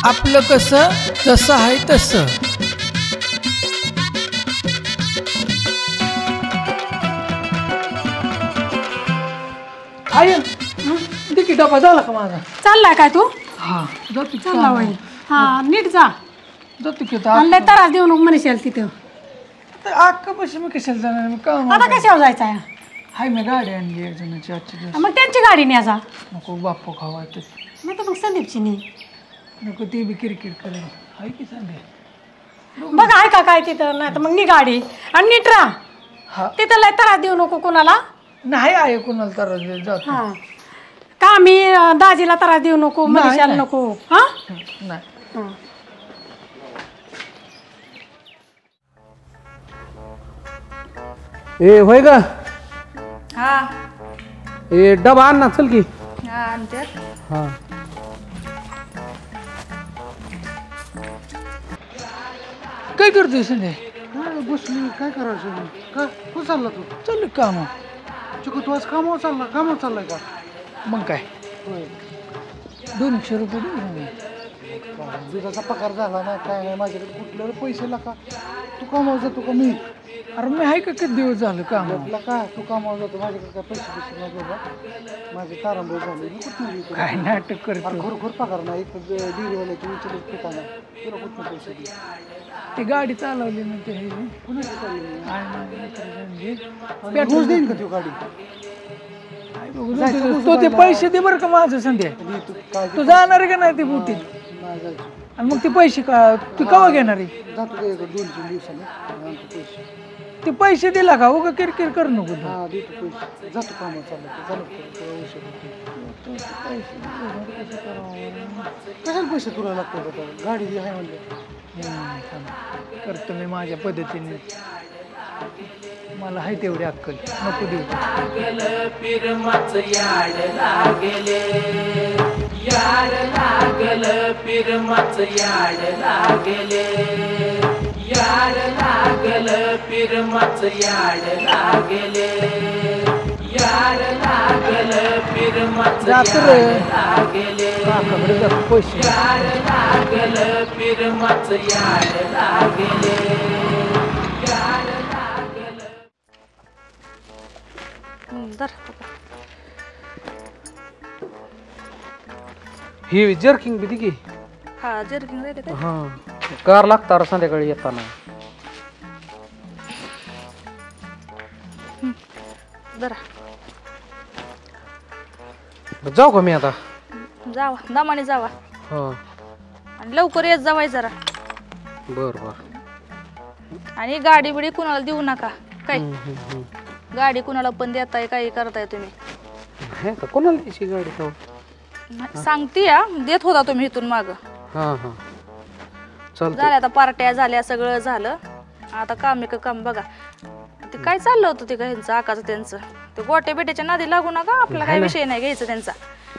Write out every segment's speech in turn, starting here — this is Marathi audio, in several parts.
आपलं कसं जसं आहे तसं. आय तिकीट डबा झाला का माझा? चाललाय काय तू? हा जातो चालला वय. हा नीट जा. जातो की आणलंय त्रास देऊ नको म्हणशील तिथं. अक्का पैसे मी कशाला जाणार मी काम आता कशावर जायचं आहे? हाय मी गाडी आणली एक जणाची आजची दिवस. मग त्यांची गाडी न्या जा. नको बाप्पू खावा ते नाही तर मग संदीपची नाही. नको ते बी किरकिर करेल. हाय की सांगे बघा आहे का काय तिथं, नाही तर मग नी गाडी आणि नीट राहा. हा तिथं लय त्रास देऊ नको कोणाला. नाही आहे कोणाला त्रास जातो. हा का मी दाजीला त्रास देऊ नको म्हणशाल नको. हा नाही ए होय ग. हा ए डबा आण ना चल की. हा आणते. हा काय करतोय संजय? काय बसली काय करायचं काय कुठं चालला तू चालू काम. चिकू तू आज कामावर चाललाय का मग काय होय 200 रुपये देऊ. दुधाचा पगार झाला ना काय नाही माझ्याकडे कुठल्याला पैसे लागा तू कामावर जातो का मी अरे मी आहे का किती दिवस झालं काम. आपला का तू कामावर जातो माझ्याकडे काय पैसे नाही बाबा माझे तारांबळ झाले मी कुठून येतो काय नाटक करतो. घोर पगार नाही एक डिरीवाल्याची विचारत ठिकाणा तुला कुठून पैसे दे ती गाडी चालवली ना ते कुणाची चालली पेट्रोल रोज देईन का तू गाडी तो ते पैसे दे बरं का माझं संध्या. तू काय तू जाणार आहे का नाही ती बुटीत? नाही जायचं आणि मग ते पैसे का तू केव्हा घेणार आहे? जातो का 2-3 दिवसाने आणतो पैसे ते पैसे दिला का उगा किरकिर कर नको. हा देतो पैसे जातो कामावर चाललं कशाला पैसे तुला लागतात गाडी आहे म्हणलं करतो मी माझ्या पद्धतीने. मला आहे तेवढी अक्कल नको देऊ. पिरमाच याड लागले याड लागल पिरमाच याड लागले याड लागल पिरमाच याड लागले याड लागल पिरमाच याड लागले पैसे याड लागल पिरमाच याड लागले याड लागल. ही जर्किंग बी की. हा जर्किंग राहिले काय? हा कार लागणार संध्याकाळी येताना. जरा जाऊ का मी आता? जावा दमाने जावा हा आणि लवकर येत जावाय जरा. बर बर. आणि गाडी बिडी कुणाला देऊ नका काय. गाडी कुणाला पण देताय काही करताय तुम्ही. हे का कोणाला द्यायची गाडी तो? सांगते या देत होता तुम्ही इथून माग. हा हा चालतंय. झाल्या आता पार्ट्या झाल्या सगळं झालं. आता काम बघा. ते काय चाललं होतं ते ह्यांचं आकाचं त्यांचं ते गोट्या बेट्याच्या नादी लागू नका. आपला काही विषय नाही घ्यायचा त्यांचा.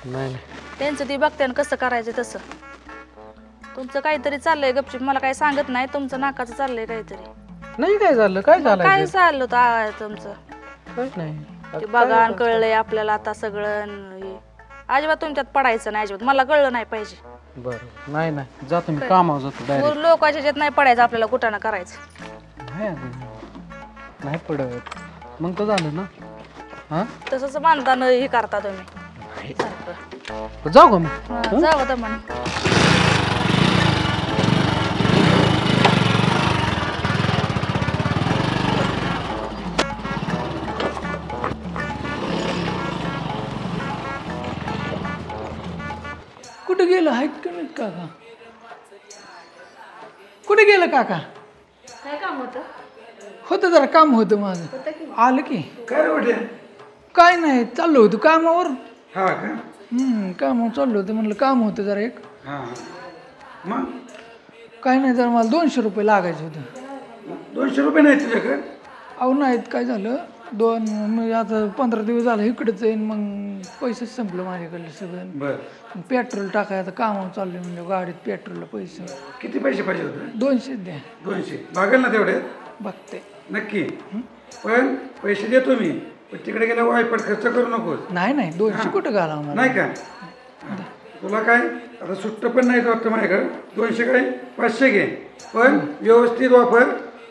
नाही त्यांचं ते बघते कसं करायचं तसं. तुमचं काहीतरी चाललंय गपचिप मला काही सांगत नाही. तुमचं नाकाचं चाललंय काहीतरी. नाही काय झालं काय झालं काय चाललं होतं तुमचं काय नाही. ते बघा कळलंय आपल्याला आता सगळं. अजिबात तुमच्यात पडायचं नाही अजिबात. मला कळलं नाही पाहिजे. बरं नाही नाही जातो मी कामावर जातो डायरेक्ट. लोकांच्या ह्याच्यात नाही पडायचं आपल्याला कुठं करायचं. नाही पडत मग तर झालं ना. हा तसंच बांधताना हे करता तुम्ही सारखं. जाऊ का मग? जावं तर म्हणे. कुठे गेलं आहेत का नाही काका? कुठे गेलं काका? काय काम होतं? होतं जरा काम होतं माझं. आलं की काय नाही चाललो होतो कामावर. कामावर चाललो होतं म्हणलं काम होतं जरा एक. काय नाही जरा मला 200 रुपये लागायचे होते. 200 रुपये नाही तुझ्याकडे? अहो नाहीत काय झालं मग आता 15 दिवस झालं इकडेच येईन मग पैसेच संपलं माझ्याकडलं सगळं. पेट्रोल टाकायचं कामावर चाललं म्हणजे गाडीत पेट्रोलला पैसे. किती पैसे पाहिजे होते? 200 द्या. 200 भागेल ना तेवढे? बघते नक्की. पण पैसे देतो मी पण तिकडे गेला वायपट खर्च करू नको. नाही 200 कुठं घालवणार नाही का? तुला काय आता सुट्ट पण नाही वाटतं माझ्याकडं 200 काय 500 घे पण व्यवस्थित वापर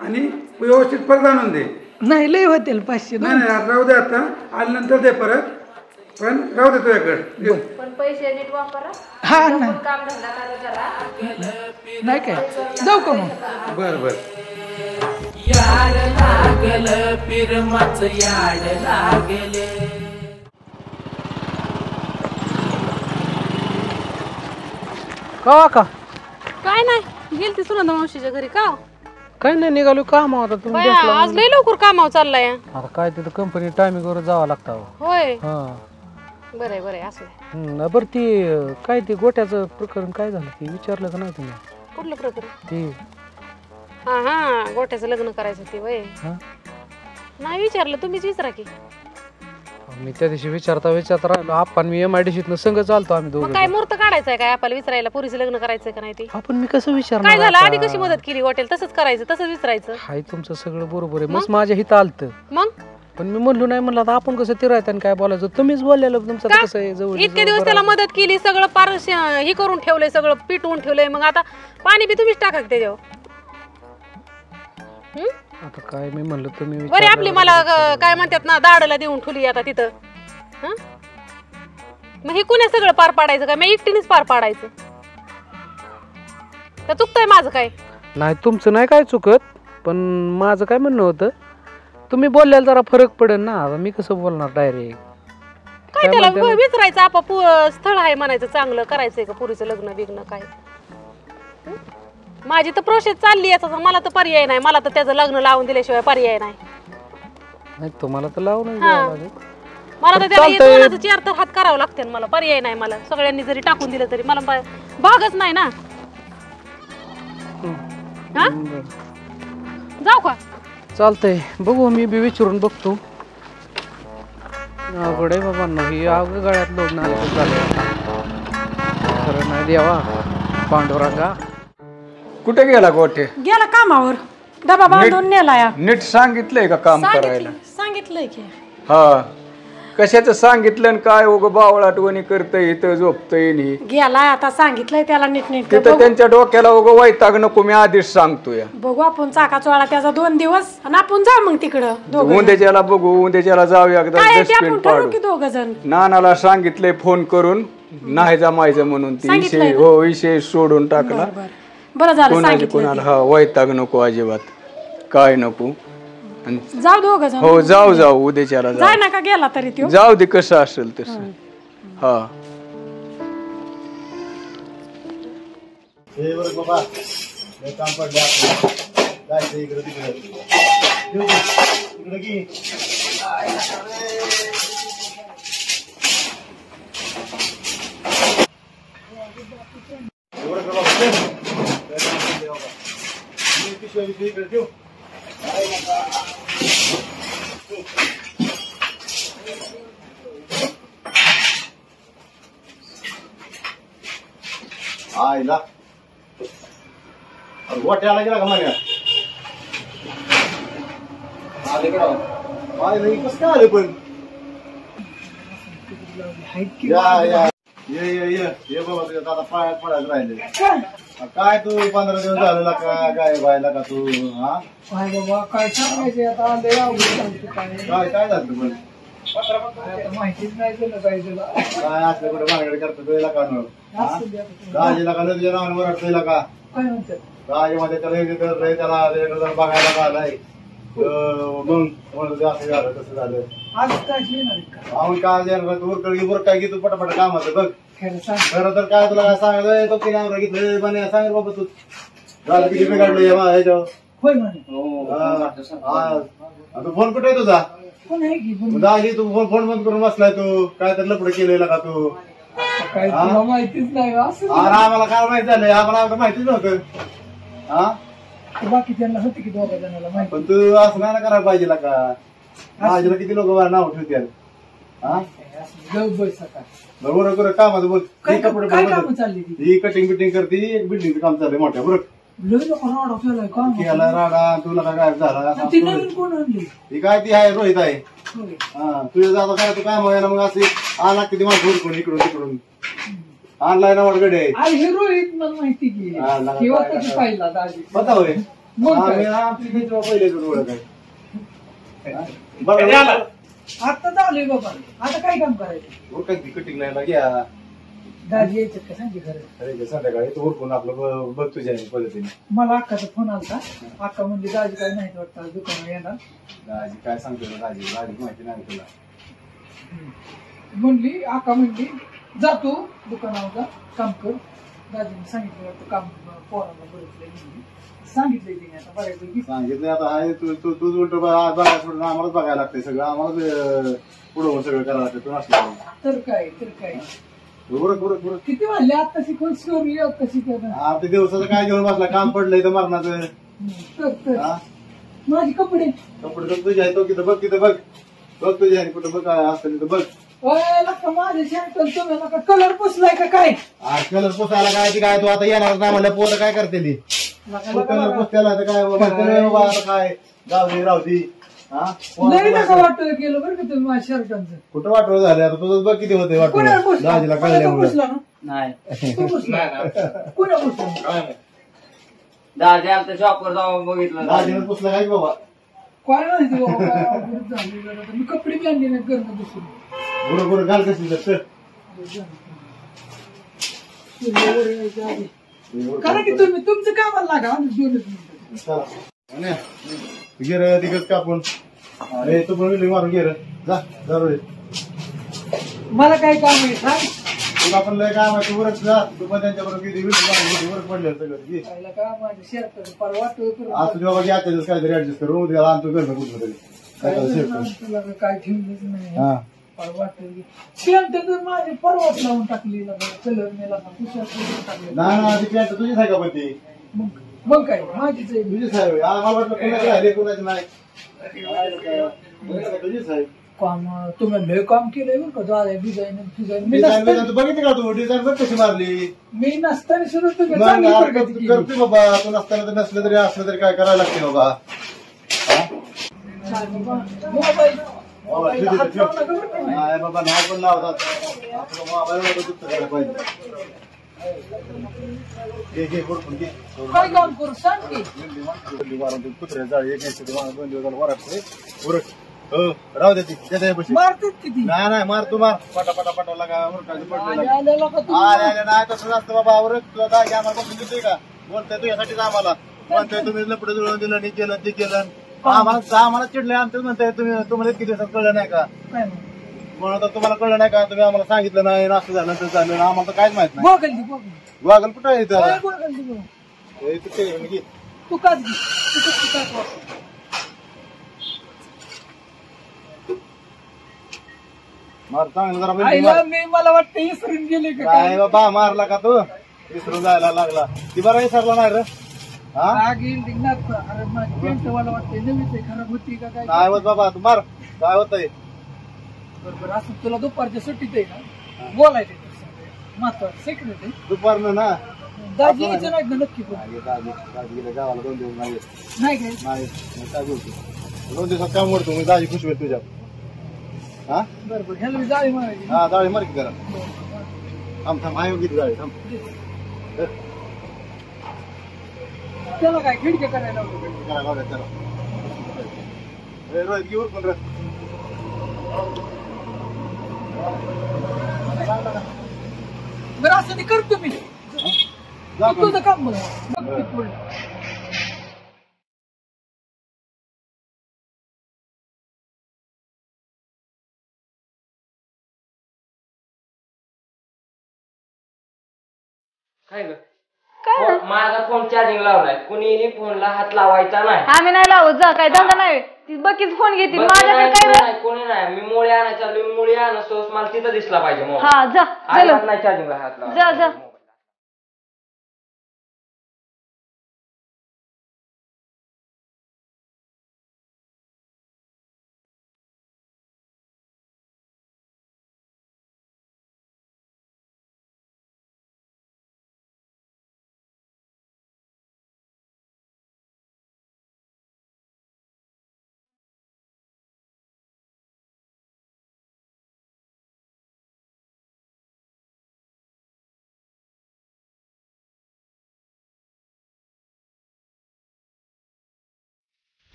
आणि व्यवस्थित परत आणून दे. नाही लय होतील 500. नाही नाही आता राहू दे आता आल्यानंतर दे परत पण राहू दे तुझ्याकडे. पण पैसे नीट वापरा. हा नाही काम धंदा करा जरा. नाही काय जाऊ का मग. बरं बरं. याड लागल पिरमाच याड लागले. का काय नाही गेलती सुनंदा मावशीच्या घरी का काय नाही निघालो काम आता तुम्ही बाया, भेटला आज लय लवकर कामावर चाललाय आता काय तिथं कंपनी टायमिंग वर जावं लागतं. होय हा बरं बरं असं बरं ती काय ती गोट्याचं प्रकरण काय झालं ते विचारलं का नाही तुम्ही? कुठलं प्रकरण. ती हा हा गोट्याचं लग्न करायचं ते वय हा नाही विचारलं तुम्हीच विचारा की. मी त्या दिवशी विचारता राहिलो आपण मी MIDC संघ चालतो आम्ही मग दोघं. काय मुहूर्त काढायचंय काय आपल्याला विचारायला पुरीचं लग्न करायचंय का नाही ते. आपण मी कसं विचारणार काय झालं आता? आधी कशी मदत केली हॉटेल तसंच करायचं तसंच विचारायचं. हाय तुमचं सगळं बरोबर आहे मग माझ्या हित आलतं मग पण मी म्हणलो नाही म्हणलं आता आपण कसं तिरायचं आणि काय बोलायचं तुम्हीच बोललेलं तुमचं का? कसं आहे जवळ इतके दिवस त्याला मदत केली सगळं पार हे करून ठेवलंय सगळं पिटवून ठेवलंय मग आता पाणी बी तुम्हीच टाका त्याच्यावर. आता काय मी म्हणलं तुम्ही बरे आपली मला काय म्हणतात ना दाडला देऊन ठेवली आता तिथं. हं? मग हे कुणी सगळं पार पाडायचं काय मी एकटीनेच पार पाडायचं का चुकतंय माझं काय. नाही तुमचं नाही काय चुकत पण माझं काय म्हणणं होतं तुम्ही बोलल्याला जरा फरक पडेल ना आता मी कसं बोलणार डायरेक्ट काय त्याला विचारायचं आप स्थळ आहे म्हणायचं चांगलं करायचंय का पुरीचं लग्न बिग्न काय. हं? माझी तर प्रोसेस चालली याचा मला तर पर्याय नाही मला तर त्याचं लग्न लावून दिल्याशिवाय पर्याय नाही. नाही तुम्हाला तर लावून हा. मला तर त्याला 4 तर हात करावं लागते मला पर्याय नाही मला सगळ्यांनी जरी टाकून दिलं तरी मला भागच नाही ना. हा जाऊ का चालतंय बघू मी बी विचारून बघतो. अवघड आहे बाबा ही अवघड गळ्यात लोड नाही झालं खरं नाही द्यावा पांडुरंगा. कुठे गेला गोठे? गेला कामावर डबा बांधून नेला या. नीट सांगितलंय का काम करायला? सांगितलंय की. हा कशाचं सांगितलं आणि काय उग बावळ आठवणी करतय इथं झोपतय नी. गेलाय आता सांगितलंय त्याला नीट नीट तिथं त्यांच्या डोक्याला उग वैताग नको मी आधीच सांगतोय. बघू आपण चाकाचोळा त्याचा 2 दिवस आणि आपण जाऊ मग तिकडं उद्याच्याला बघू उद्याच्याला जाऊ एकदा डस्टबिन पाडू. 2 जण नानाला सांगितलंय फोन करून नाही जमायचं म्हणून ती विषय विषय सोडून टाकला. बरं झालं कोणाची कोणाला हा वैताग नको अजिबात काय नको. जाऊ 2 जण. हो जाऊ उद्याच्याला जाय नका गेला तरी तो जाऊ दे कसं असेल तसं. हा बाबा काम पडलं जायचं इकडे तिकडे की. आईला गोट्याला गेला का माझ्या आले का आले कसं काय आले पण ये बाबा तुझ्या दादा पायात पडायला राहिले काय तू 15 दिवस झालेला का काय व्हायला का तू. हा बाबा काय सांगायचे आता काय काय झालं पण माहितीच नाही केलं काय तुला. काय असलं कुठे भानगड करतो तुला का राजीला का तुझ्या नावावर वाटतोय का काय म्हणतात राजीमध्ये त्याला बघायला का आलाय मग म्हणून असं झालं तसं झालं. आज काय येणार का आपण काय देणार काय घेतो पटापट कामाचं बघ. खरं खरं तर काय तुला काय सांगितलं तो की नाव घेतलं म्हणे सांग बाबा तू राज किती बिघडलं ह्याच्यावर. होय म्हणे तू फोन कुठे आहे तुझा कोण आहे की दाजी तू फोन बंद करून बसलाय तू काय तर लपड केलेला का तू. काय तुला माहितीच नाही असं आम्हाला काय माहित झालंय आम्हाला माहितीच नव्हतं. हा बाकी त्यांना होते की 2 जणांना माहिती. पण तू असं नाही ना करायला पाहिजे का. माझ्याला किती लोक नाव ठेवतील. हा बरोबर बरं कामाचं बोल. कपडे चालली ही कटिंग बिटिंग करते एक बिल्डिंगचं काम चाललंय मोठ्या बरोबर केला राडा तुला काय झाला ही काय ती आहे रोहित आहे. हा तुझ्या जाता काय तू काम व्हायला मग असे आला किती माणसं उरकून इकडून तिकडून ऑनलाईन वडगडे अरे हे रोहित मला माहिती की हा, लगा किंवा काय त्याची पाहिला दाजी पता होय मग काय? आमची मित्र पहिले ओळख आहे बरं आता चालू बाबा आता काय काम करायचं उरकाय कटिंग नाही घ्या दाजी यायचं का सांगे खरं अरे संध्याकाळी तो उरकून आपलं बघ तुझ्या पद्धतीने मला अक्काचा फोन आलता अक्का म्हणजे दाजी काय नाही वाटतं दुकानावर येणार दाजी काय सांगतो दाजी दाजी माहिती नाही तुला म्हणली आका म्हणली जातो दुकानावर जा काम कर दाजीने सांगितलं वाटतं काम पोराला बघितलंय सांगितलंय तिने आता बऱ्यापैकी सांगितलं आता आहे तूच उलट बघायला सोडून आम्हालाच बघायला लागतंय सगळं आम्हालाच पुढं सगळं करायला लागतं तू नसलं तर काय उरक उरक उरक किती वाजले आता शिकवून स्टोरी कशी करणार ते दिवसाचं काय घेऊन बसला काम पडलंय तर मरणाचं तर हा माझे कपडे कपडे तर तुझे आहे तो तिथं बघ बघ तुझे आहे कुठं बघ काय असतं तिथं बघ माझे शर्ट तुम्ही नका कलर पुसलाय का काय कलर पुसायला काय तू आता येणार नाही म्हणलं पोरं काय करते ती कलर पुसत्याला तर काय बाबा आता काय गावली रावती लई नका वाटतं केलं बरं का तुम्ही माझ्या शर्टांचं कुठं वाटवं झालं आता तुझं बघ किती होते कोणाला वाटवं पुसला दाजीला कोणाला कळल्यामुळे पुसला ना तू पुसला कोणा पुसला दादी आमच्या शॉपवर जाऊन बघितलं दाजीला पुसलं काय बाबा काय माहिती बाबा काय अवघड झाली आता. मी कपडे बी आणले नाही करणं दुसरं गुरु गुरु घाल कशी चल कारण की तुम्ही तुमचं कामाला लागा आम्ही 2 मिनिटं चला गिर तिकच कापून अरे तू पण मारून गिर जा जरूर मला काय काम आहे सांग तुला पण लय काम आहे तू उरक जा तू पण त्यांच्याबरोबर किती उरक पडले सगळं घे. खायला का माझ्या शर्ट परवा आज तुझ्या बाबा आजच्या दिवस काहीतरी ऍडजस्ट करू उद्या आणतो घरनं कुठलं तरी तुला काय ठेवलंच नाही हा परवा पेंट तर माझी परवाच लावून टाकली कलर नेला टाकले नाही ना ती पॅन्ट तुझीच आहे का पण ती मग काय माझीच आहे तुझीच आहे होय. मला वाटलं कुणाची राहिले कुणाची नाही तुझीच आहे काम तुम्ही लय काम केलंय बरं का दादा डिझाईन डिझाईन तू बघितली का तू डिझाईन बघ कशी मारली मी नसताना सुद्धा तुम्ही मग चांगली यार प्रगती केली. करते बाबा तू नसताना तर नसलं तरी असलं तरी काय करायला लागते बाबा मोबाईल बाबा, ठेव, ठेव, ठेव. नाही बाबा नाही पण लावतात आपलं मोबाईल वर दुसरं करायला पाहिजे घे बरोबर घे काय काम करू सांग की कुत्रे जाळी एक 2 दिवस वराटते उरक हो राहू दे ती त्याच्या पैसे मारतात किती नाही मार तू मार पटा पटाला काय उरकायचं पडलेलं आलेला का तू आले नाही तसं नसतं बाबा उरक तुला दागी आम्हाला बसून देतोय का बोलतोय तुझ्यासाठीच आम्हाला म्हणतोय तुम्ही लपडे जुळवून दिलं नाही केलं ते केलं आम्हाला चिडलंय आमच्याच म्हणताय तुम्ही तुम्हाला इतकी दिवसात कळलं नाही का काय म्हणू? म्हणून आता तुम्हाला कळलं नाही का तुम्ही आम्हाला सांगितलं नाही असं झालं तर झालं आम्हाला तर काहीच माहित नाही गोगल दे, गोगल. वागल कुठं आहे काय इथं गोगल दे, गोगल. हे इथं ते घे. तू काच घे तू काच वापर. मार चांगलं जरा बिलकुल आईला मार. मी मला वाटतं इसरून गेले का काय बाबा मारला का तू विसरून जायला लागला ती बरं विसरला नाही रे हा आग येईल डिंगणार अरे माझी पेंट मला वाटतं नवीच आहे खराब होती का काय काय होत बाबा तू मार काय होतंय बरोबर असं तुला दुपारच्या सुट्टीत आहे ना बोलायचं महत्वाचं सेक्रेट आहे दुपारनं ना दाजी यायचं नाही ना नक्की पण दादी गेल्या गावाला 2 दिवस नाही नाही काय नाही काय बोलतो 2 दिवसात काम करतो मी दाजी खुश होईल तुझ्या हा बरोबर ह्याला मी जाळी मारायची हा जाळी मार की जरा थांब आहे किती जाळी थांब त्याला काय खिडक्या करायला लावलं. करा गावड्यात त्याला रोहित घेऊन पण रे बरं असं ते करतो मी जा तू तुझं काम बघ बघ ते पुढलं. काय ग माझा फोन चार्जिंग लावलाय कुणी फोनला हात लावायचा नाही आम्ही नाही लावत जा काय धंदा नाही ती बकीच फोन घेते बरं, माझ्याकडे नाही, काय कोणी रे? नाही कोणी नाही मी मुळे आणायचा मुळे आणतो मला तिथं दिसला पाहिजे मग हा जा चलो नाही चार्जिंगला हात लावायचा. जा जा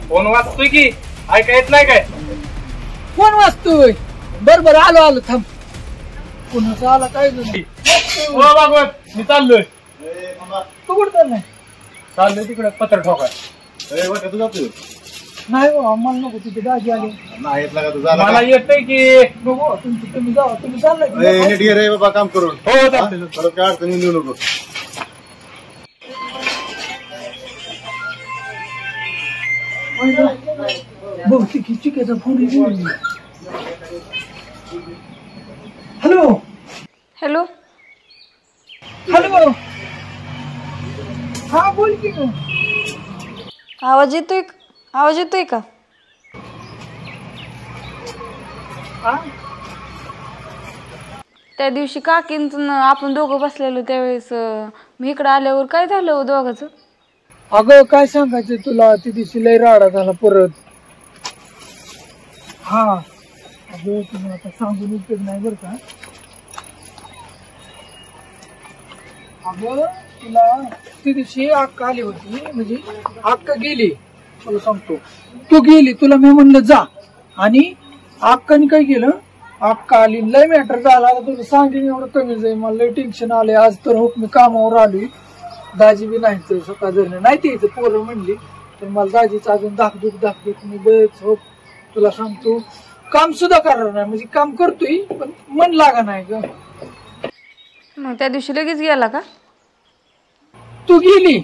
फोन वाचतोय की ऐका येत नाही काय? कोण वाचतोय? बर आलो आलो थांब. कोणाचा आला काय झालं? हो भागवत मी चाललोय. तू कुठं चाललाय? चाललोय तिकडे पत्र ठोकाय. तू जातोय? नाही हो आम्हाला नको तिथे दाजी आले. नाही येतला का तुझा? मला येतंय की. बघू तुम्ही जावा तुम्ही चाललाय. नीट ये रे बाबा काम करून. हो चालतंय. परत काय अडचणी देऊ नको. बहुतेक चिकेचा फोन येईल. हॅलो हॅलो हॅलो हा बोल की. आवाज येतोय का? त्या दिवशी काकींचं आपण दोघं बसलेलो त्यावेळेस मी इकडे आल्यावर काय झालं दोघांचं? अगं काय सांगायचं तुला, ती दिवशी लय राडा झाला परत. हा अगं तुम्ही आता सांगून उपयोग नाही बरं का. अगं तुला ती दिवशी अक्का आली होती, म्हणजे अक्का गेली. तुला सांगतो तू गेली, तुला मी म्हणलं जा, आणि अक्काने काय केलं, अक्का आली लय मॅटर झाला. आता तुला सांगेन एवढं कमी जाईल, मला लय टेन्शन आले. आज तर हो मी कामावर आलोय, दाजी बी नाही सकाळ जर नाही ते पोरं म्हणली, तर मला दाजीचं अजून दाखदूक मी बरेच हो तुला सांगतो काम सुद्धा करणार नाही. म्हणजे काम करतोय पण मन लागा नाही ग. मग त्या दिवशी लगेच गेला का? तू गेली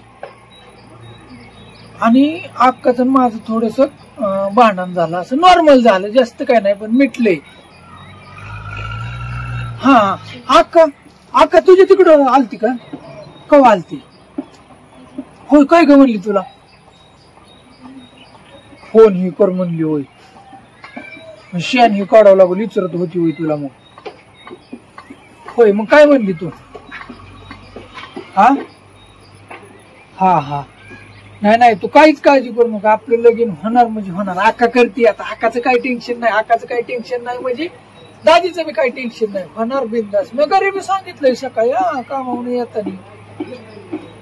आणि अक्काचं माझं थोडस भांडण झालं, असं नॉर्मल झालं, जास्त काय नाही पण मिटलंय. हा अक्का तुझ्या तिकडं आलती का? कवा आलती? होय काय ग म्हणली तुला? फोन ही कर म्हणली होय. शेण ही काढावं लागल विचारत होती होय तुला? मग होय मग काय म्हणली तू? हा नाही तू काहीच काळजी करू नका, आपलं लगीन होणार म्हणजे होणार. अक्का करते आता, अक्काचं काही टेन्शन नाही, म्हणजे दादीचं बी काही टेन्शन नाही, होणार बिंदास. मी घरी सांगितलंय सकाळी कामावून येताना,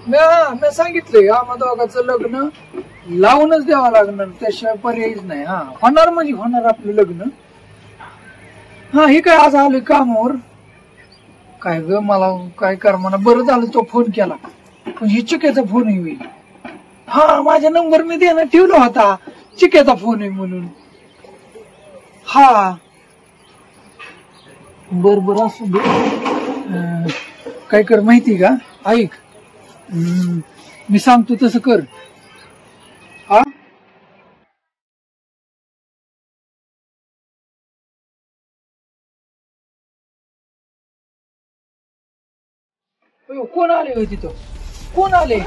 मी सांगितलंय आम्हा दोघांचं लग्न लावूनच द्यावं लागणार, त्याशिवाय पर्यायच नाही. होणार म्हणजे होणार आपलं लग्न. हे काय आज आलोय कामावर. काय ग मला काय कर म्हणा, बरं झालं तो फोन केला, पण ही चिक्याचा फोन होईल. माझा नंबर मी देणं ठेवला होता, चिक्याचा फोन आहे म्हणून. बर असू दे. काय कर माहिती का, ऐक, मी सांगतो तसं कर. कोण आले होते? तो कोण आले?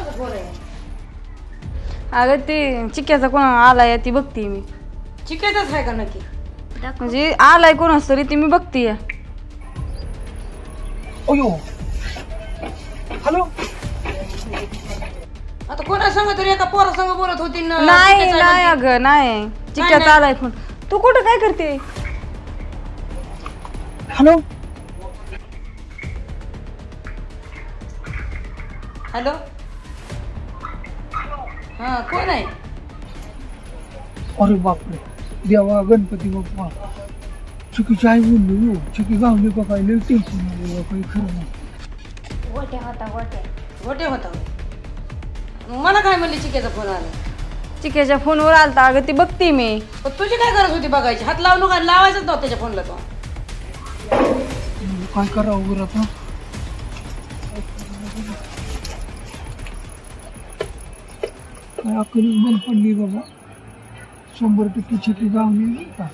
अगं ते चिक्याचा कोण आलाय ती बघतीये मी. चिकायचंच आहे का नक्की? म्हणजे आलाय कोण असतं रे ती मी बघतीये. हॅलो आता कोणा सांग तरी एका पोरा संग बोलत होती ना. नाही अगं नाही, चिक्याचा आलाय फोन. तू कुठं काय करते? हॅलो हॅलो कोण आहे? अरे बापरे, देवा गणपती बाप्पा, चुकीची आई बोलली हो. चुकी गावली का काय? लई टेन्शन आलं काही खरं नाही. गोटे होता मला काय म्हणली चिक्याचा फोन आला? चिक्याच्या फोनवर आलता. अगं ती बघती मी. तुझी काय गरज होती बघायची? हात लावू नका, लावायचंच नव्हतं त्याच्या फोनला. तो काय करावं बरं आता? काय अकली बंद पडली बाबा, 100% चिकी गावली का?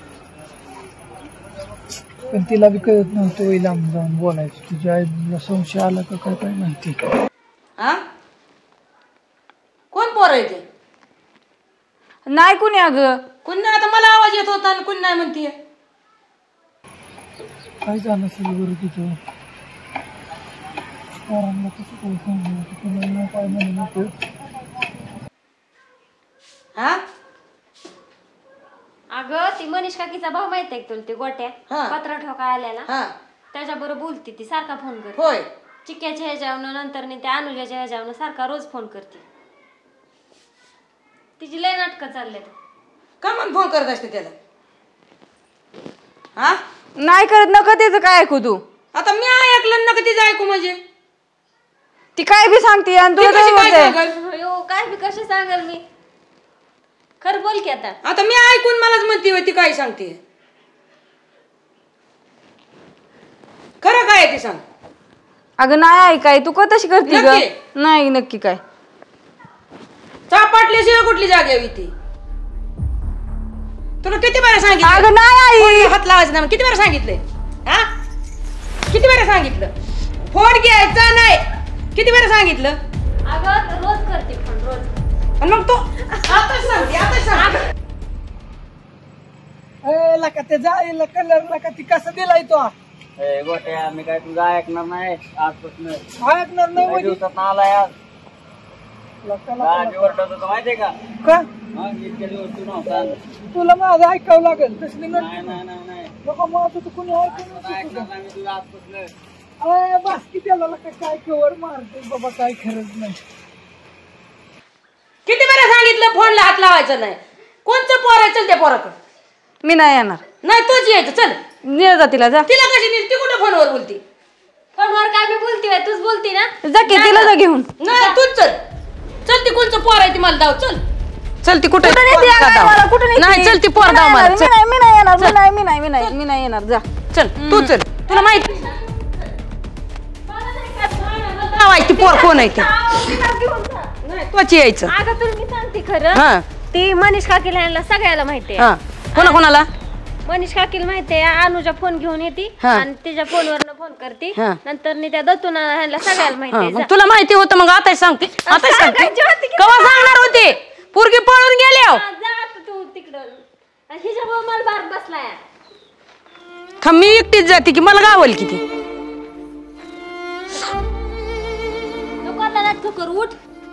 पण तिला बी कळत नव्हतं लांब जाऊन बोलायचं. तुझ्या आईला संशय आला का काय काय माहिती. कोण पोर आहे ते? नाही कुणी. अगं कुणी नाही. आता मला आवाज येत होता आणि कुणी नाही म्हणतीये. काय झालं असेल बरं तिथं? पोरांना कसं काय सांगितलं तुला? काय म्हणू नको. अगं ती मनीष काकीचा भाऊ माहित आहे तुला? ते गोट्या पत्र ठोका आल्याला, त्याच्या बरोबर बोलते ती, सारखा फोन करते. होय, चिक्याच्या ह्याच्यावरनं नंतर त्या अनुजाच्या ह्याच्यावरनं सारखा रोज फोन करते. तिची लय नाटकं चाललेत. का मग फोन करत असते त्याला? हा नाही करत नका त्याचं काय ऐकू तू. आता मी ऐकलं नका तिचं ऐकू म्हणजे ती काय बी सांगते आणि तुला काय बी कशी सांगाल मी. खरं बोल की आता. आता मी ऐकून मलाच म्हणते ती काय सांगते. खरं काय ते सांग. अगं नाही ऐकाय तू का तशी करते ग. नाही नक्की काय चापाटल्याशिवाय कुठली जागा यावी ती. तुला किती वेळा सांगितलं. अगं नाही आई हात लावायचं ना. किती वेळा सांगितलंय. हा किती वेळा सांगितलं फोन घ्यायचा नाही. किती वेळा सांगितलं. अगं रोज करते फोन रोज. आणि मग तू आता सांगते आता सांग. लका ते जायला कलर लका ती कसं दिलाय तो. गोट्या मी काय तुझं ऐकणार नाही आजपासून. ऐकणार नाही म्हणजे दिवसात आलाय आज. माहितीये का इतक्या दिवस तू नव्हता. तुला माझं ऐकावं लागेल तसली नाही नाही नाही नाही नको माझं तर कुणी ऐकणार नाही मी तुझं आजपासून. बस किती काय केवर मारते बाबा काय खरंच नाही. किती वेळा सांगितलं फोनला हात लावायचा नाही. कोणचं पोर आहे चल त्या पोराकडे. मी नाही येणार. नाही तूच यायचं चल. ने जा तिला जा. तिला कशी नेल ती कुठं फोनवर बोलती. फोनवर काय मी बोलते तूच बोलती ना. जा की तिला जा घेऊन. नाही तूच चल. चल ती कोणचं पोर आहे ती मला दाव चल. चल ती कुठे नाही चल ती पोर दाव मला. मी नाही येणार. मी नाही येणार जा चल तू चल. तुला माहिती ती पोर कोण आहे ती. नाही तूच यायचं. अगं तुला मी सांगते खरं ती मनीष काकीला यांना सगळ्याला माहितीये. कोणा कोणाला. मनीष काकीला माहितीये. अनुजा फोन घेऊन येते आणि तिच्या फोनवरनं फोन करते. नंतर त्या दत्तून ह्यांना सगळ्याला माहितीये. तुला माहिती होतं मग आता सांगते. आता सांगते केव्हा सांगणार होते. पोरगी पळून गेले. तू तिकडं हिच्यामुळे मला बार बसलाय. मी एकटीच जाते की मला गावल किती. नको आता नाटक करू उठ.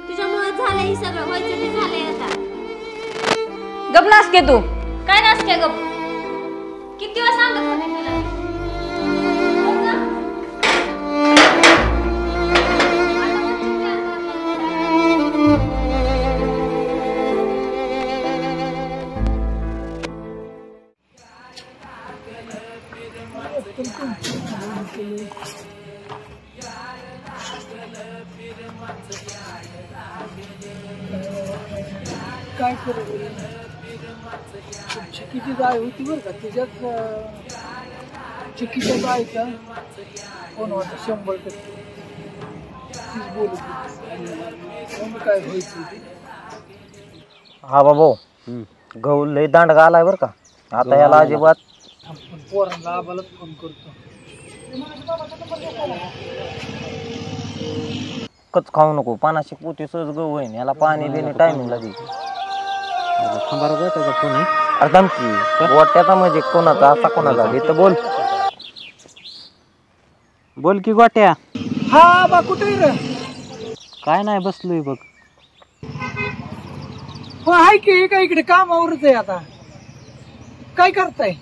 तुझ्यामुळे झालंय हे सगळं. व्हायचं ते झालंय आता. गप नास के तू. काय नास काय गप. किती दिवस सांगत होते तुला. काय करू चिकीची जाय होती बरं का. त्याच्यात चिकीच्या जायचा कोण वाटतं 100% तीच बोलत होती. काय व्हायचं. हा बाबा गहू लय दांडगा आलाय बरं का. आता याला अजिबात आपण पोरांना आबालाच फोन करतो. कच खाऊ नको. 50 पोती सहज गहू होईन. याला पाणी बिणी टायमिंगला दे. थांबा त्याचा फोन आहे. अरे धमकी गोट्याचा म्हणजे कोणाचा असा कोणाचा इथं बोल. बोल की गोट्या. हा बा कुठे रे. काय नाही बसलोय बघ. हो आहे की काय इकडे कामावरच आहे आता. काय करताय.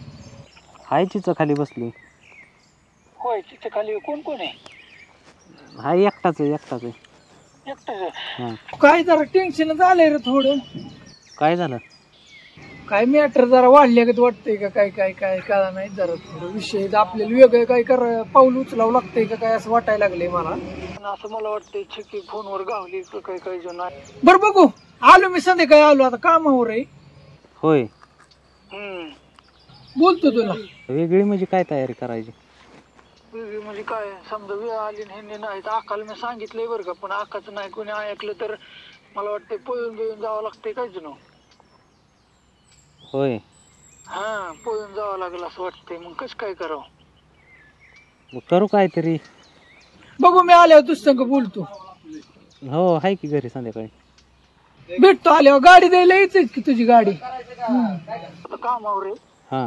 हाय चिचं खाली बसलोय. होय तिथे खाली कोण कोण आहे. हाय एकटाच आहे. एकटाच. काय जरा टेन्शन झालंय रे थोडं. काय झालं. काय मॅटर जरा वाढल्यागत वाटतंय का काय काय काय कळा नाही. जरा थोडं विषय आपल्याला वेगळं काय पाऊल उचलावं लागतंय का काय असं वाटायला लागलंय मला. असं मला वाटतंय छकी फोनवर गावली का काय काय जण. बरं बघू आलो मी संध्याकाळी आलो आता कामावर आहे. होय बोलतो तुला. वेगळी म्हणजे काय तयारी करायची. वेगळी म्हणजे काय समजा वेळ आली नाही तर आकाला मी सांगितलंय बरं का. पण आकाचं नाही कोणी ऐकलं तर मला वाटतंय पळून जावं लागतंय काय जण. होय हा पळून जावं लागलं असं वाटतंय. मग कसं काय करावं. मग करू काहीतरी. बघू मी आल्यावर दुसरं बोलतो. हो आहे की घरी संध्याकाळी. भेटतो आल्यावर. गाडी द्यायला यायचंय की तुझी गाडी. आता कामावर आहे. हा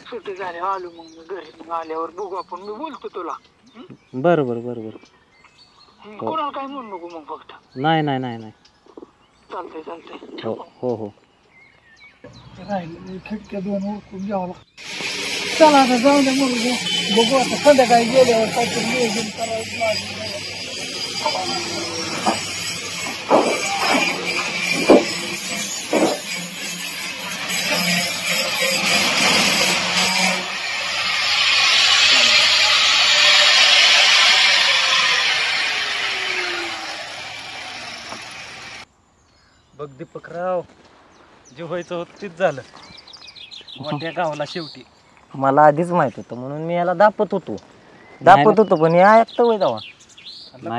सुट्टी झाली आलो मग मी घरी. मग आल्यावर बघू आपण. मी बोलतो तुला. बरोबर कोणाला काय म्हणू नको मग फक्त. नाही चालतंय. हो राहिले खिडक्या 2 ओळखून घ्यावं लागतं. चला आता जाऊ दे मग बघू आता संध्याकाळी गेल्यावर काहीतरी नियोजन करायचं. बघ दीपकराव, जे व्हायचं होतं तेच झालं. मोठ्या गावाला शेवटी मला आधीच माहित होतं म्हणून मी याला दापत होतो पण हे ऐकतं वय जावा.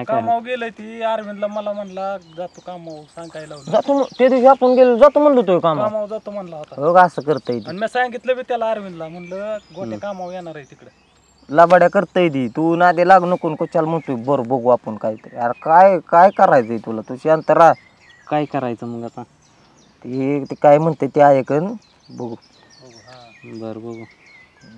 कामावर गेलंय ती अरविंदला मला म्हणला जातो कामावर सांगायला जातो. ते दिवशी आपण गेलो जातो म्हणलो तो कामावर जातो म्हणला होता. हो असं करता येईल. आणि मी सांगितलं बी त्याला अरविंदला, म्हणलं गोट्या कामावर येणार आहे तिकडे. लाबाड्या करता येईल तू नादे लागू नको कशाला म्हणतोय. बरं बघू आपण काहीतरी. अरे काय काय करायचंय तुला? तू शांत राहा. काय करायचं मग आता? ते काय म्हणते ते ऐकन बघू. बर बघू.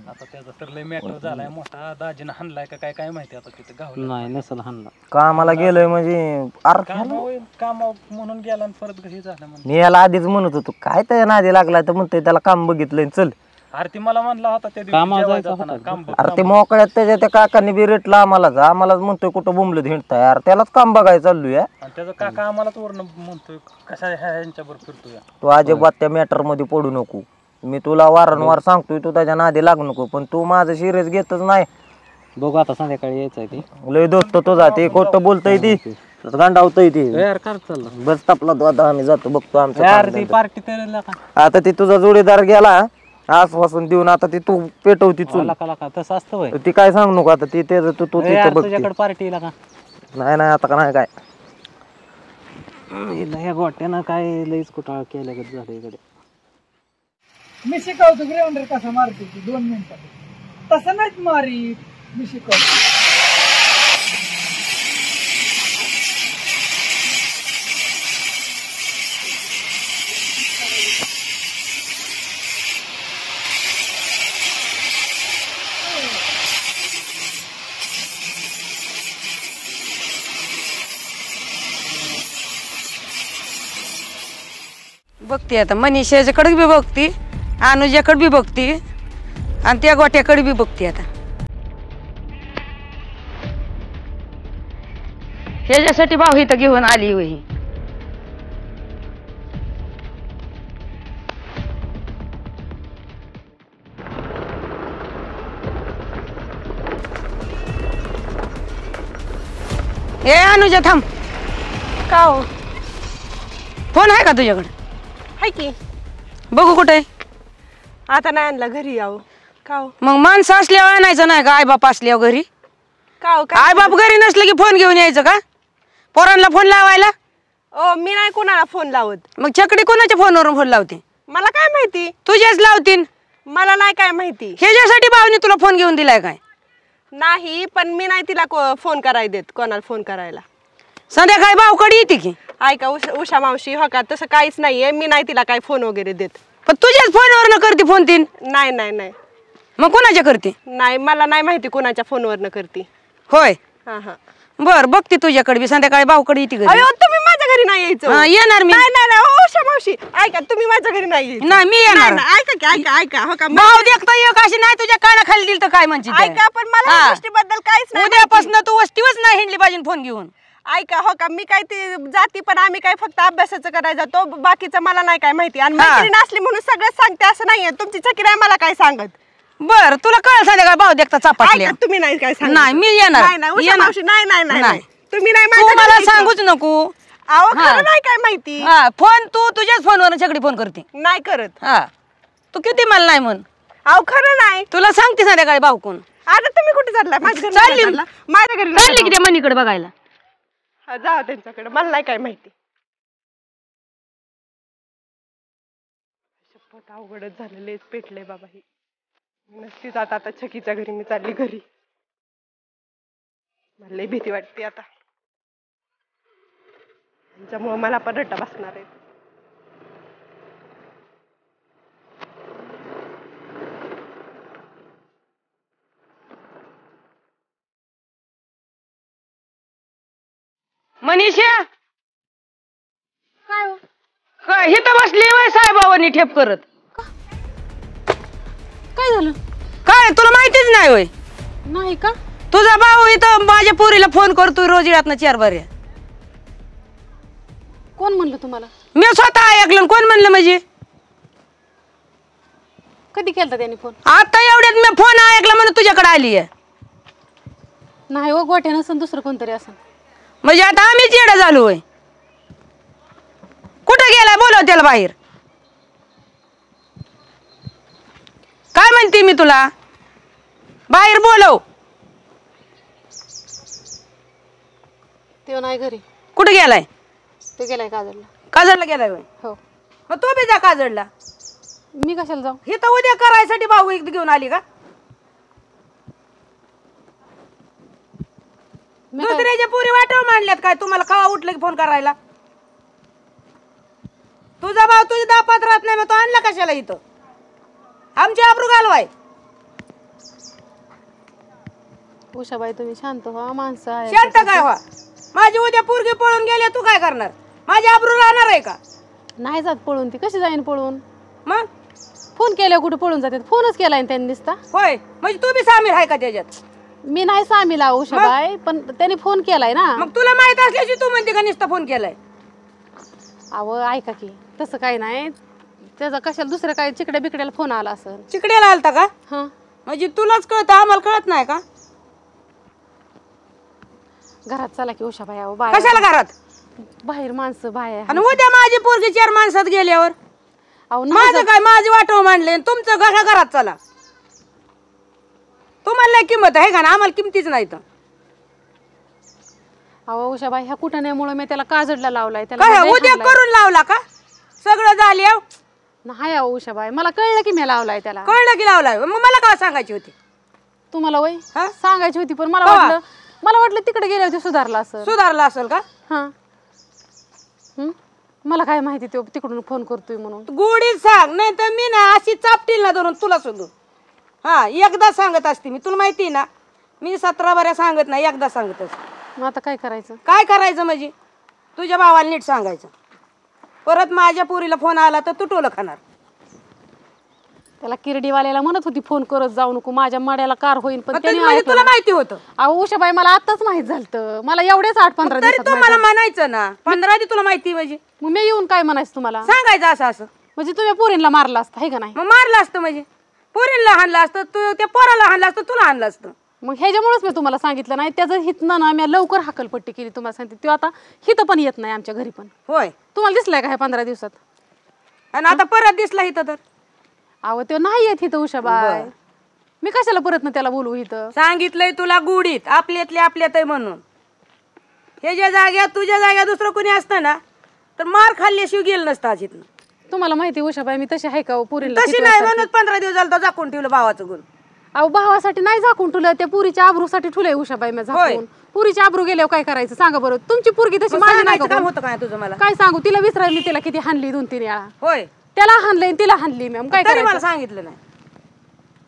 आता त्याचा तर लय मॅटर झालाय मोठा. दाजीनं हाणलाय का काय काय माहिती आता तिथे गावला. नाही नसल हाणला. कामाला गेलोय म्हणजे कामावर म्हणून गेला आणि परत घरी झालं म्हणून. मी याला आधीच म्हणत होतो काय त्या नादी लागलाय तर म्हणतोय त्याला काम बघितलंय चल. अरे ती मला म्हणला होता त्या दिवशी काम बघ. अरे ते मोकळ्यात त्याच्या त्या काकांनी बी रेटला आम्हालाच म्हणतोय कुठं बोंबलत हिंडताय यार. त्यालाच काम बघायला चाललोय. आणि त्याचा काका आम्हालाच वरण म्हणतोय कशा ह्यांच्यावर फिरतोय. तू अजिबात त्या मॅटर मध्ये पडू नको. मी तुला वारंवार सांगतोय तू त्याच्या नादी लागू नको पण तू माझं सिरियस घेतच नाही. बघू आता संध्याकाळी यायचंय ते. लय दोस्त तुझा ते खोटं बोलतय ती गांडावतय ती. यार कर चाललं बस तापला तू आता आम्ही जातो बघतो आमचं यार ती पार्टी करायला का. आता ती तुझा जोडीदार गेला आसपासून देऊन आता ती तू पेटवती चूल. तसं असतं होय. ती काय सांगू नको आता ती त्याचं तू तिथं बघ. तुझ्याकडे पार्टीला का नाही आता का नाही काय ह्या गोट्यानं काय लईच कुठं केलं झालं इकडे. मी शिकवतो ग्राउंडर कसा मारतो 2 मिनिटात. तसं नाहीच मारी मी शिकवतो. बघते आता मनीषाच्याकडे बी बघती, अनुजाकडे बी बघती आणि त्या गोट्याकडे बी बघते. आता ह्याच्यासाठी भाऊ इथं घेऊन आली होई. ए अनुजा थांब. का हो? फोन आहे का तुझ्याकडे? हाय की. बघू कुठे? आता नाही आणला घरी. यावं का हो? मग माणसं असल्यावर आणायचं नाही का? आई बाप असल्यावर घरी? का हो? आई बाप घरी नसलं की फोन घेऊन यायचं का पोरांना फोन लावायला? ओ मी नाही कोणाला फोन लावत. मग छकडी कोणाच्या फोनवरून फोन लावते? मला काय माहिती. तुझ्याच लावतीन. मला नाही काय माहिती. ह्याच्यासाठी भाऊनी तुला फोन घेऊन दिलाय काय? नाही पण मी नाही तिला फोन करायला देत. कोणाला फोन करायला? संध्याकाळी भाऊकडे येते की. ऐका उषा मावशी हो का तसं काहीच नाहीये. मी नाही तिला काय फोन वगैरे देत. पण तुझ्याच फोनवरनं करते फोन तीन? नाही नाही नाही. मग कोणाच्या करते? नाही मला नाही माहिती कोणाच्या फोनवरनं करते. होय. हा हा बर बघते तुझ्याकडे बी. संध्याकाळी भाऊकडे येते घरी. अयो तुम्ही माझ्या घरी नाही यायचं. येणार मी. नाही नाही नाही उषा मावशी ऐका तुम्ही माझ्या घरी नाही यायचं. नाही मी येणार. ऐका की ऐका ऐका हो का भाऊ देखता एक अशी नाही तुझ्या कानाखाली दिल तर काय म्हणते? ऐका पण मला गोष्टीबद्दल काहीच नाही. उद्यापासून तू वस्तीवच नाही हिंडली पाहिजे फोन घेऊन. ऐका हो का मी काय ती जाती पण आम्ही काय फक्त अभ्यासाचं करायला जातो. बाकीचं मला नाही काय माहिती. आणि मैत्रीण असली म्हणून सगळं सांगते असं नाहीये. तुमची चकी नाही मला काय सांगत. बर तुला कळलं संध्याकाळी भाऊ देखता चापाटले. तुम्ही नाही काय सांगत. नाही मी येणार. नाही नाही नाही तुम्ही नाही मला सांगूच नको. अहो खरं नाही काय माहिती. फोन तू तुझ्याच फोनवर छकडी फोन करते. नाही करत. हा तू किती मला नाही म्हण. अहो खरं नाही. तुला सांगते संध्याकाळी भाऊ कोण. आता तुम्ही कुठे चालला? माझ्या घरी चालली. माझ्या घरी चालली की त्या मनीकडे बघायला. जा त्यांच्याकडे. मला नाही काय माहिती. शपथ अवघडच झालेले पेटले बाबा. ही नसती जात आता छकीच्या घरी. मी चालली घरी. मला लई भीती वाटते आता. त्याच्यामुळे मला पण रट्टा बसणार आहे. मनीषा काय इथं बसली वय साहेबांनी ठेप करत? काय झालं? काय तुला माहितीच नाही होय? नाही का? तुझा भाऊ इथं माझ्या पोरीला फोन करतोय रोज येळातनं 4 बाऱ्या. कोण म्हणलं तुम्हाला? मी स्वतः ऐकलं. कोण म्हणलं म्हणजे? कधी केलता त्याने फोन? आता एवढ्यात मी फोन ऐकला म्हणून तुझ्याकडे आली आहे. नाही हो गोठ्या नसन दुसरं कोणतरी असं. म्हणजे आता आम्हीच येडा झालो होय. कुठं त्याला बाहेर. काय म्हणते मी तुला? बाहेर बोलव. तो नाही घरी. कुठे गेलाय? तो गेलाय काजळला. काजळला गेलाय होय? हो. मग तू बी जा काजळला. मी कशाला जाऊ? हे तर उद्या करायसाठी भाऊ एक घेऊन आली का? दुसऱ्याच्या पुरी वाटव मांडल्यात काय तुम्हाला? कवा उठलं की फोन करायला? तुझा भाऊ तुझ्या दापात राहत नाही, मग तो आणला कशाला इथं? आमची आबरू घालवाय. उषाबाई तुम्ही शांत व्हा, माणसं आहे. शांत काय व्हा? माझी उद्या पोरगी पळून गेले, तू काय करणार? माझी आबरू राहणार आहे का? नाही जात पळून. ती कशी जाईन पळून? मग फोन केल्यावर कुठे पळून जाते? फोनच केलाय त्यांनी दिसता. होय, म्हणजे तू बी सामील आहे का त्याच्यात? मी नाही सामील आहे उषाबाई, पण त्यांनी फोन केलाय ना. मग तुला माहित असल्याशी तू म्हणते का नुसता फोन केलाय? अहो ऐका की, तसं काही नाही. त्याचा कशाला दुसरं काय चिकड्या बिकड्याला फोन आला असं. चिकड्याला आलता का? हा. म्हणजे तुलाच कळतं, आम्हाला कळत नाही का? घरात चला की उषाबाई. अहो बाय. कशाला घरात? बाहेर माणसं बाहेर. आणि उद्या माझी पोरगी 4 माणसात गेल्यावर अहो माझं काय? माझी वाटव मांडले, तुमचं घरात चला. तुम्हाला किंमत आहे का ना? आम्हाला किमतीच नाही तर. अहो उषाबाई, ह्या कुठण्यामुळे मी त्याला काजळला लावलाय. काय उद्या करून लावला का? सगळं झाले नाही. अहो उषाबाई, मला कळलं की मी लावलाय त्याला. कळलं की लावलाय? मग मला काय सांगायची होती? तुम्हाला वय सांगायची होती, पण मला वाटलं तिकडे गेले होते सुधारला असेल. सुधारला असेल का? हा. मला काय माहिती तो तिकडून फोन करतोय म्हणून. गोडीत सांग, नाही तर मी ना अशी चापटील ना धरून तुला सोडून. हा, एकदा सांगत असते मी. तुला माहिती ना, मी 17 बऱ्या सांगत नाही, एकदा सांगत असते. मग आता काय करायचं? काय करायचं म्हणजे तुझ्या भावाला नीट सांगायचं. परत माझ्या पोरीला फोन आला तर तू टोलं खाणार. त्याला किरडीवाल्याला म्हणत होती फोन करत जाऊ नको, माझ्या मड्याला कार होईल. पण तुला माहिती होतं? अहो उषाबाई, मला आताच माहित झालं. मला एवढेच 8-15 दिवसात तू मला म्हणायचं ना, 15 दिवस तुला माहिती म्हणजे. मग मी येऊन काय म्हणायचं तुम्हाला? सांगायचं असं असं. म्हणजे तुम्ही पोरींला मारला असता आहे का नाही? मग मारलं असतं म्हणजे पोरींला हाणलं असतं, तू त्या पोराला हाणलं असतं, तुला हाणलं असतं. मग ह्याच्यामुळेच मी तुम्हाला सांगितलं नाही. त्याचं हितनं ना मी लवकर हाकलपट्टी केली. तुम्हाला सांगते, तो आता हिथं पण येत नाही आमच्या घरी पण. होय. तुम्हाला दिसलाय का हे 15 दिवसात? आणि आता परत दिसला इथं तर? अहो तो नाही येत इथं उषाबाई. मी कशाला परत ना त्याला बोलवू इथं? सांगितलंय तुला गुढीत, आपल्यातले आपल्यात आहे म्हणून. ह्याच्या जाग्यात तुझ्या जाग्यात दुसरं कोणी असतं ना तर मार खाल्ल्याशिवाय गेलं नसतं आज इथनं. तुम्हाला माहिती उषाबाई मी तशी आहे का पुरीला? तशी नाही म्हणून 15 दिवस झालं तर झाकून ठेवलं भावाचं गुण. अहो भावासाठी नाही झाकून ठेवलं, त्या पुरीच्या आबरूसाठी ठेवलंय उषाबाई मी झाकून. पुरीच्या आबरू गेल्यावर काय करायचं सांगा बरं? तुमची पुरगी तशी माझी नाही का? काम होतं काय तुझं? मला काय सांगू? तिला विसरायली, तिला किती हाणली 2-3 वेळा. होय. त्याला हाणलंय तिला हाणली मॅम. काय करायचं? मला सांगितलं नाही.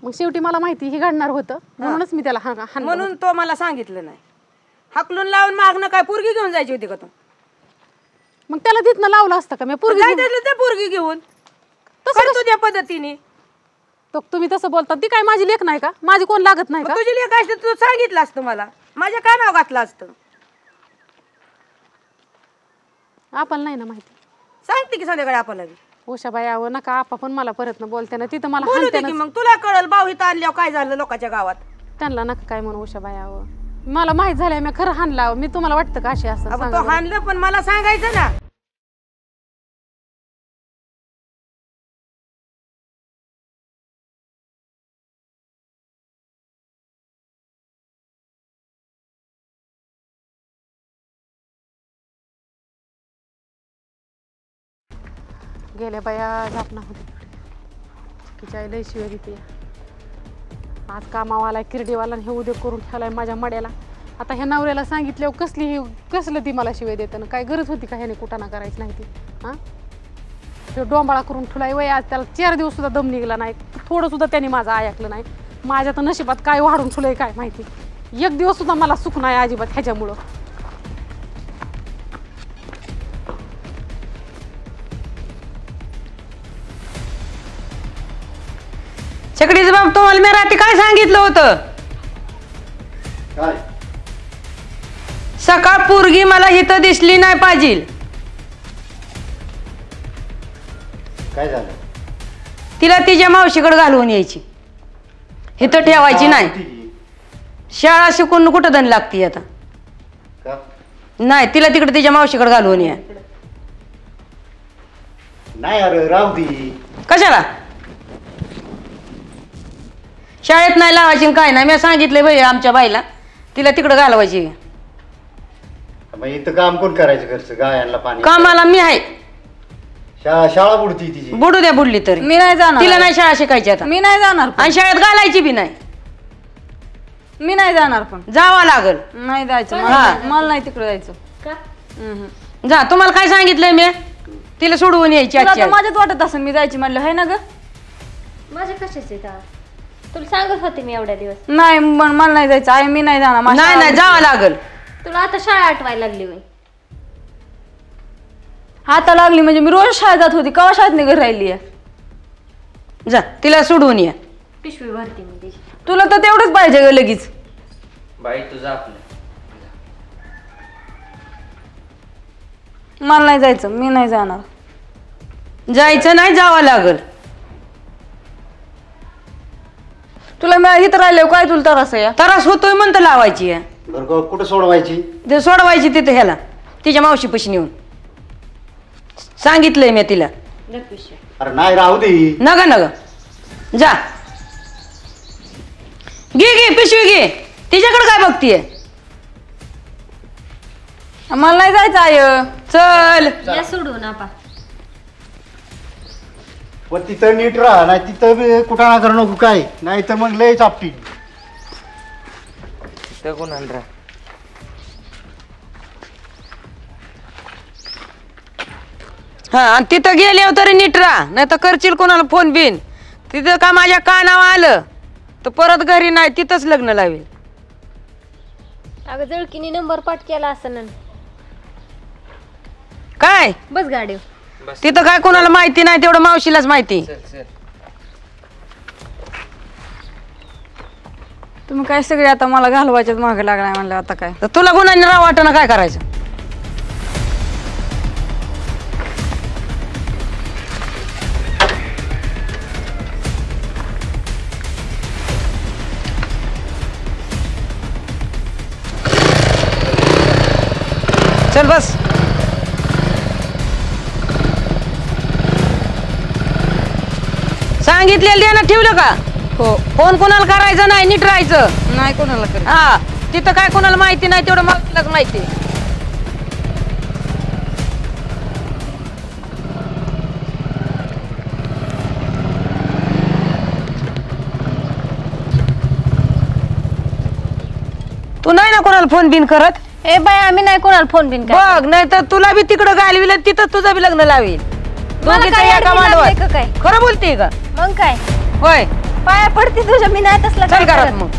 मग शेवटी मला माहिती हे घडणार होतं म्हणूनच मी त्याला हाणलं. म्हणून तो मला सांगितलं नाही. हाकलून लावून मागणं काय पुरगी घेऊन जायची होती का तू? मग त्याला तिथनं लावलं असतं का मी? पुरगी घेऊन तुझ्या पद्धतीने. तुम्ही तसं बोलतात, ती काय माझी लेख नाही का? माझी कोण लागत नाही का? तुझी लेख असते तू सांगितलं असतं मला, माझ्या काय नाव घातलं असतं? आपण नाही ना माहिती. सांगते की संध्याकाळी आपल्याला. उषाबाई अहो नका आपा पण मला परत न बोलते ना तिथं मला बोलू दे की मग तुला कळल. भाऊ इथं आणल्यावर काय झालं लोकांच्या गावात. त्यांना नका काय म्हणू उषाबाई अहो. मला माहित झालंय मी खरं हाणला. मी तुम्हाला वाटतं का अशी असं? तो हाणलं पण मला सांगायचं ना. गेल्या बाया झापना होती तिच्या लय शिवाय देते. आज कामावाला किरडीवाला हे उद्योग करून ठेवलाय माझ्या मड्याला. आता ह्या नवऱ्याला सांगितल्यावर कसलं ती मला शिवाय देतं ना? काय गरज होती का ह्याने कुठाना करायची नाही ती? हां तो डोंबाळा करून ठेवलाय वय. आज त्याला 4 दिवस सुद्धा दम निघला नाही, थोडं सुद्धा त्याने माझं ऐकलं नाही. माझ्या तर नशिबात काय वाढून ठेवलंय काय माहिती. 1 दिवस सुद्धा मला सुख नाही अजिबात ह्याच्यामुळं. छकडीचं बाप तुम्हाला मी रात्री काय सांगितलं होतं? सकाळ पोरगी मला इथं दिसली नाही पाहिजे. काय झालं? तिला तिच्या मावशीकडे घालवून यायची, इथं ठेवायची नाही. शाळा शिकून कुठं धन लागती आता? नाही तिला तिकडे तिच्या मावशीकडे घालवून या. नाही अरे राहू दे. कशाला शाळेत नाही लावायची काय नाही. मी सांगितलंय बाई आमच्या बाईला तिला तिकडं घालवायची. मग इथं काम कोण करायचं घरचं गायांना पाणी? कामाला मी आहे. शाळा बुडती तिची. बुडू द्या बुडली तरी मी नाही जाणार. तिला नाही शाळा शिकायची आता. मी नाही जाणार. आणि शाळेत घालायची बी नाही. मी नाही जाणार. पण जावं लागल. नाही जायचं मला नाही तिकडे जायचं. जा तुम्हाला काय सांगितलंय मी तिला सोडवून यायची. माझ्यात वाटत असं मी जायची म्हणलं है ना ग. माझ्या कशाच तुला सांगत होते मी एवढ्या दिवस. नाही मला नाही जायचं आहे. मी नाही जाणार. नाही नाही जावं लागल. तुला आता शाळा आठवायला लागली होय. आता लागली म्हणजे मी रोज शाळेत जात होती. कवा शाळेत निघत राहिली आहे. जा तिला सोडवून ये. पिशवी भरती मी तिची. तुला तर तेवढंच पाहिजे ग लगेच. बाई तुझं आपलं मला नाही जायचं. मी नाही जाणार. जायचं नाही जावं लागल. तुला मी इथं राहिले काय तुला त्रास आहे? त्रास होतोय म्हणतं लावायची. कुठं सोडवायची? सोडवायची तिथं ह्याला तिच्या मावशी पशी नेऊन सांगितलंय मी तिला. अरे नाही राहू दे. नग नग जा घे घे पिशवी घे. तिच्याकडे काय बघतीये? मला नाही जायचं आय. चल या सोडून आपा. पण तिथं नीट राहा नाही तिथं कुठं करू नको काय नाही तर मग लय चापटी. हा आणि तिथं गेल्यावर तरी नीट राहा नाही तर करशील कोणाला फोन बिन. तिथं का माझ्या कानावर आलं तर परत घरी नाही तिथंच लग्न लावेल. अगं जळकीने नंबर पाठ केला असं काय बस गाडी. तिथं काय कोणाला माहिती नाही तेवढं मावशीलाच माहिती. तुम्ही काय सगळे आता मला घालवायच्याच मागे लागलाय म्हणलं. आता काय तर तुला गुन्ह्याने राव वाटणं काय करायचं? चल बस. सांगितलेलं ध्यानात ठेवलं का? हो. फोन कोणाला करायचं नाही. नीट राहायचं नाही कोणाला करायचं. हा तिथं काय कोणाला माहिती नाही तेवढं मावशीलाच माहिती. तू नाही ना कोणाला फोन बिन करत? ए बाय आम्ही नाही कोणाला फोन बिन बघ नाही तर तुला बी तिकडं घालविल तिथं तुझं बी लग्न लावील. काय खरं बोलते का? मग काय होय पाया पडते तुझ्या. मी नाही तसला चल घरात मग.